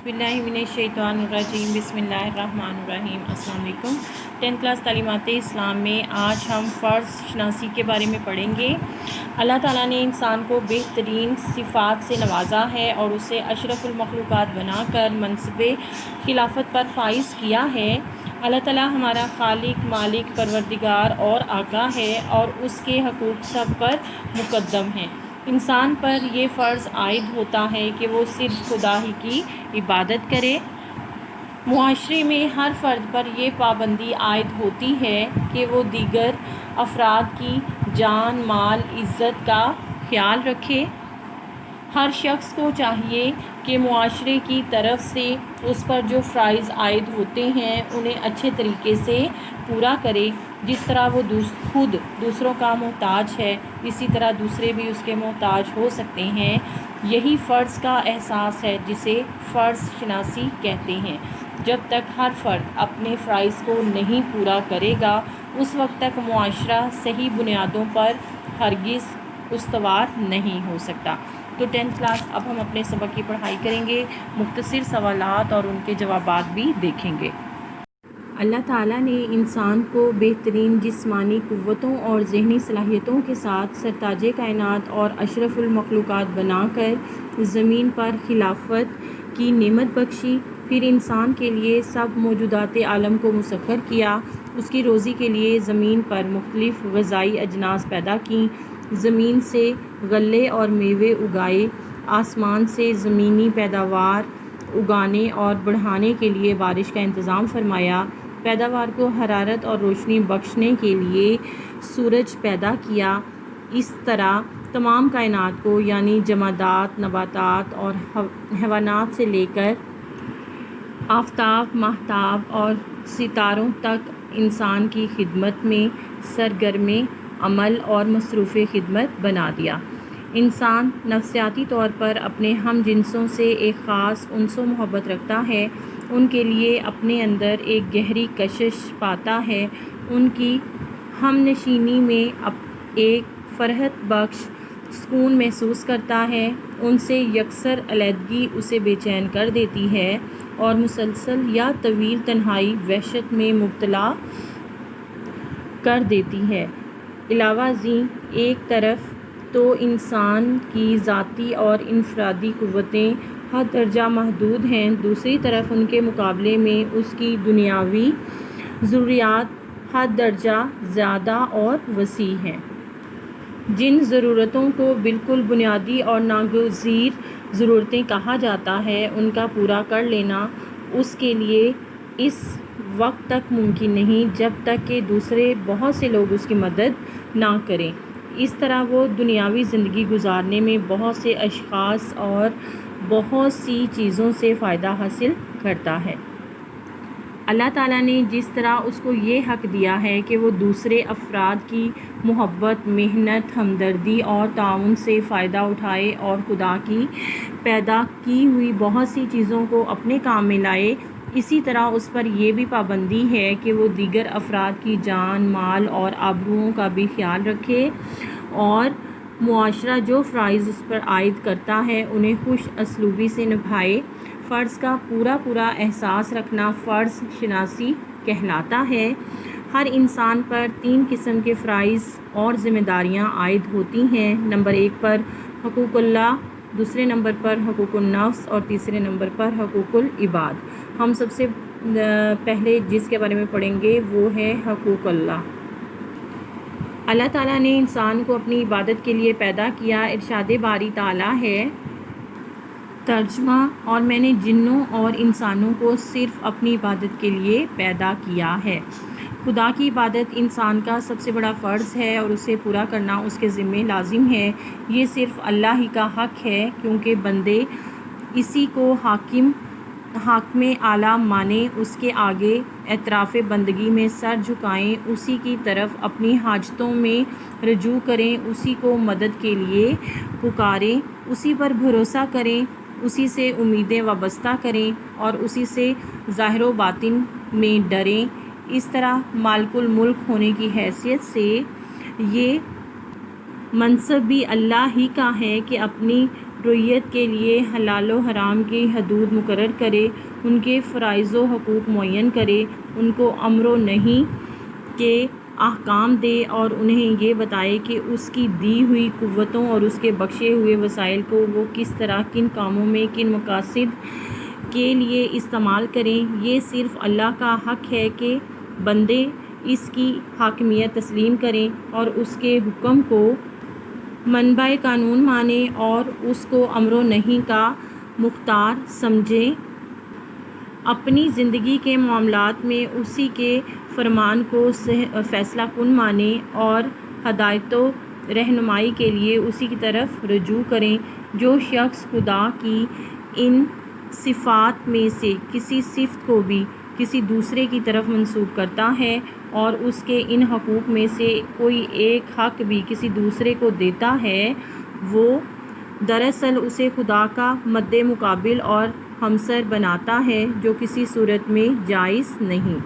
बिस्मिल्लाहिमिनश्शैतानिर्रजीम बिस्मिल्लाहिर्रहमानिर्रहीम। अस्सलाम वालेकुम। 10th क्लास तालीमात इस्लाम में आज हम फ़र्ज़ शनासी के बारे में पढ़ेंगे। अल्लाह ताला ने इंसान को बेहतरीन सिफ़ात से नवाजा है और उसे अशरफुल मखलूक़ात बनाकर मनसब खिलाफत पर फाइज़ किया है। अल्लाह ताला हमारा खालिक, मालिक, परवरदिगार और आका है और उसके हकूक़ सब पर मुक़द्दम हैं। इंसान पर यह फ़र्ज़ आयद होता है कि वो सिर्फ़ खुदा ही की इबादत करे। मुआशरे में हर फ़र्द पर यह पाबंदी आयद होती है कि वो दीगर अफराद की जान, माल, इज़्ज़त का ख्याल रखे। हर शख्स को चाहिए कि मुआशरे की तरफ से उस पर जो फ़राइज़ आयद होते हैं उन्हें अच्छे तरीके से पूरा करे। जिस तरह वो खुद दूसरों का मोहताज है, इसी तरह दूसरे भी उसके मोहताज हो सकते हैं। यही फ़र्ज़ का एहसास है जिसे फ़र्ज़ शनासी कहते हैं। जब तक हर फ़र्द अपने फ़राइज़ को नहीं पूरा करेगा उस वक्त तक मुआशरा सही बुनियादों पर हरगिज़ उस्तवार नहीं हो सकता। तो 10th क्लास अब हम अपने सबक की पढ़ाई करेंगे, मुख्तसर सवालात और उनके जवाबात भी देखेंगे। अल्लाह ताला ने इंसान को बेहतरीन जिस्मानी क़ुव्वतों और ज़हनी सलाहियतों के साथ सरताजे कायनात और अशरफुल मखलूक़ात बनाकर ज़मीन पर खिलाफत की नेमत बख्शी। फिर इंसान के लिए सब मौजूदात आलम को मुसख्खर किया। उसकी रोज़ी के लिए ज़मीन पर मुख्तलिफ़ ग़िज़ाई अजनास पैदा की। ज़मीन से गल्ले और मेवे उगाए। आसमान से ज़मीनी पैदावार उगाने और बढ़ाने के लिए बारिश का इंतज़ाम फरमाया। पैदावार को हरारत और रोशनी बख्शने के लिए सूरज पैदा किया। इस तरह तमाम कायनात को यानी जमादात, नबातात और हैवानात से लेकर आफ़ताब, महताब और सितारों तक इंसान की खिदमत में सरगर्म अमल और मसरूफ़ खिदमत बना दिया। इंसान नफ्सियाती तौर पर अपने हम जिनसों से एक ख़ास उनसो मोहब्बत रखता है। उनके लिए अपने अंदर एक गहरी कशिश पाता है। उनकी हम नशीनी में एक फ़रहत बख्श सुकून महसूस करता है। उनसे यकसर अलहदगी उसे बेचैन कर देती है और मुसलसल या तवील तन्हाई वहशत में मुब्तला कर देती है। अलावा ज़ी एक तरफ तो इंसान की ज़ाती और इनफरादी क़ुव्वतें हद दर्जा महदूद हैं, दूसरी तरफ उनके मुकाबले में उसकी दुनियावी ज़रूरियात हद दर्जा ज़्यादा और वसी हैं। जिन ज़रूरतों को बिल्कुल बुनियादी और नागज़ीर ज़रूरतें कहा जाता है उनका पूरा कर लेना उसके लिए इस वक्त तक मुमकिन नहीं जब तक कि दूसरे बहुत से लोग उसकी मदद ना करें। इस तरह वो दुनियावी ज़िंदगी गुजारने में बहुत से अशख़ास और बहुत सी चीज़ों से फ़ायदा हासिल करता है। अल्लाह ताला ने जिस तरह उसको ये हक़ दिया है कि वो दूसरे अफराद की मोहब्बत, मेहनत, हमदर्दी और ताउन से फ़ायदा उठाए और खुदा की पैदा की हुई बहुत सी चीज़ों को अपने काम में लाए, इसी तरह उस पर यह भी पाबंदी है कि वो दीगर अफराद की जान, माल और आबरूओं का भी ख्याल रखे और मुआशरा जो फ़राइज़ उस पर आयद करता है उन्हें खुश असलूबी से निभाए। फ़र्ज़ का पूरा एहसास रखना फ़र्ज़ शनासी कहलाता है। हर इंसान पर 3 किस्म के फ़राइज़ और ज़िम्मेदारियाँ आयद होती हैं। नंबर 1 पर हकूक़ुल्लाह, दूसरे नंबर पर हकूक़ुन नफ्स और तीसरे नंबर पर हकूक़ुल इबाद। हम सबसे पहले जिसके बारे में पढ़ेंगे वो है हकूक़ुल्लाह। अल्लाह ताला ने इंसान को अपनी इबादत के लिए पैदा किया। इरशाद बारी ताला है तर्जुमा, और मैंने जिन्नों और इंसानों को सिर्फ़ अपनी इबादत के लिए पैदा किया है। खुदा की इबादत इंसान का सबसे बड़ा फ़र्ज़ है और उसे पूरा करना उसके ज़िम्मे लाजिम है। ये सिर्फ़ अल्लाह ही का हक़ है क्योंकि बंदे इसी को हाकिम आला माने, उसके आगे एतराफ़ बंदगी में सर झुकाएं, उसी की तरफ अपनी हाजतों में रजू करें, उसी को मदद के लिए पुकारें, उसी पर भरोसा करें, उसी से उम्मीदें वाबस्ता करें और उसी से ज़ाहिर व बातिन में डरें। इस तरह मालिकुल मुल्क होने की हैसियत से ये मनसब भी अल्लाह ही का है कि अपनी رعیت کے لیے حلال و حرام کی حدود مقرر کرے، ان کے فرائض و حقوق معین کرے، ان کو امر و نہی کے احکام دے اور انہیں یہ بتائے کہ اس کی دی ہوئی قوتوں اور اس کے بخشے ہوئے وسائل کو وہ کس طرح کن کاموں میں کن مقاصد کے لیے استعمال کریں۔ یہ صرف اللہ کا حق ہے کہ بندے اس کی حاکمیت تسلیم کریں اور اس کے حکم کو منبع قانون مانیں اور اس کو امر و نہی کا مختار سمجھیں، اپنی زندگی کے معاملات میں اسی کے فرمان کو فیصلہ کن مانیں اور ہدایت و رہنمائی کے لیے اسی کی طرف رجوع کریں۔ جو شخص خدا کی ان صفات میں سے کسی صفت کو بھی کسی دوسرے کی طرف منسوب کرتا ہے اور اس کے ان حقوق میں سے کوئی ایک حق بھی کسی دوسرے کو دیتا ہے، وہ دراصل اسے خدا کا مد مقابل اور ہمسر بناتا ہے، جو کسی صورت میں جائز نہیں۔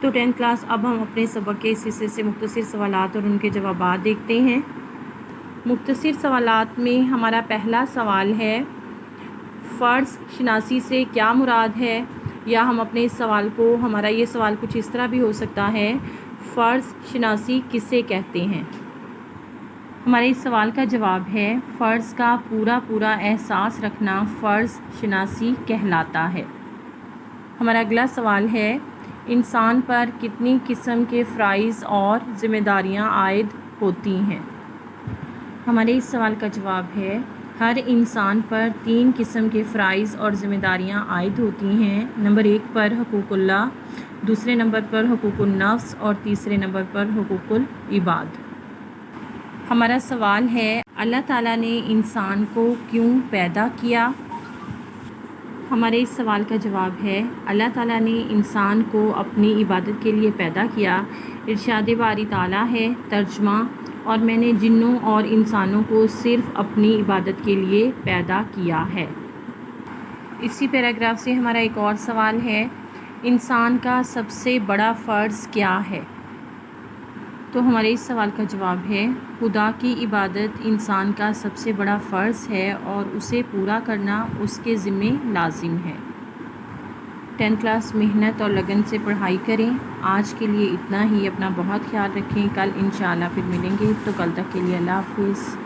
تو 10th کلاس اب ہم اپنے سبق کے اس حصے سے مختصر سوالات اور ان کے جوابات دیکھتے ہیں۔ مختصر سوالات میں ہمارا پہلا سوال ہے، فرض شناسی سے کیا مراد ہے؟ یا ہم اپنے اس سوال کو، ہمارا یہ سوال کچھ اس طرح بھی ہو سکتا ہے، فرض شناسی کسے کہتے ہیں؟ ہمارے اس سوال کا جواب ہے، فرض کا پورا احساس رکھنا فرض شناسی کہلاتا ہے۔ ہمارا اگلا سوال ہے، انسان پر کتنی قسم کے فرائض اور ذمہ داریاں عائد ہوتی ہیں؟ ہمارے اس سوال کا جواب ہے، ہر انسان پر 3 قسم کے فرائض اور ذمہ داریاں عائد ہوتی ہیں۔ نمبر 1 پر حقوق اللہ، دوسرے نمبر پر حقوق النفس اور تیسرے نمبر پر حقوق العباد۔ ہمارا سوال ہے، اللہ تعالیٰ نے انسان کو کیوں پیدا کیا؟ ہمارے اس سوال کا جواب ہے، اللہ تعالیٰ نے انسان کو اپنی عبادت کے لیے پیدا کیا۔ ارشاد باری تعالیٰ ہے، ترجمہ، اور میں نے جنوں اور انسانوں کو صرف اپنی عبادت کے لیے پیدا کیا ہے۔ اسی پیراگراف سے ہمارا ایک اور سوال ہے، انسان کا سب سے بڑا فرض کیا ہے؟ تو ہمارے اس سوال کا جواب ہے، خدا کی عبادت انسان کا سب سے بڑا فرض ہے اور اسے پورا کرنا اس کے ذمہ لازم ہے۔ 10th کلاس محنت اور لگن سے پڑھائی کریں۔ آج کے لیے اتنا ہی، اپنا بہت خیال رکھیں، کل انشاءاللہ پھر ملیں گے، تو کل تک کے لیے اللہ حافظ۔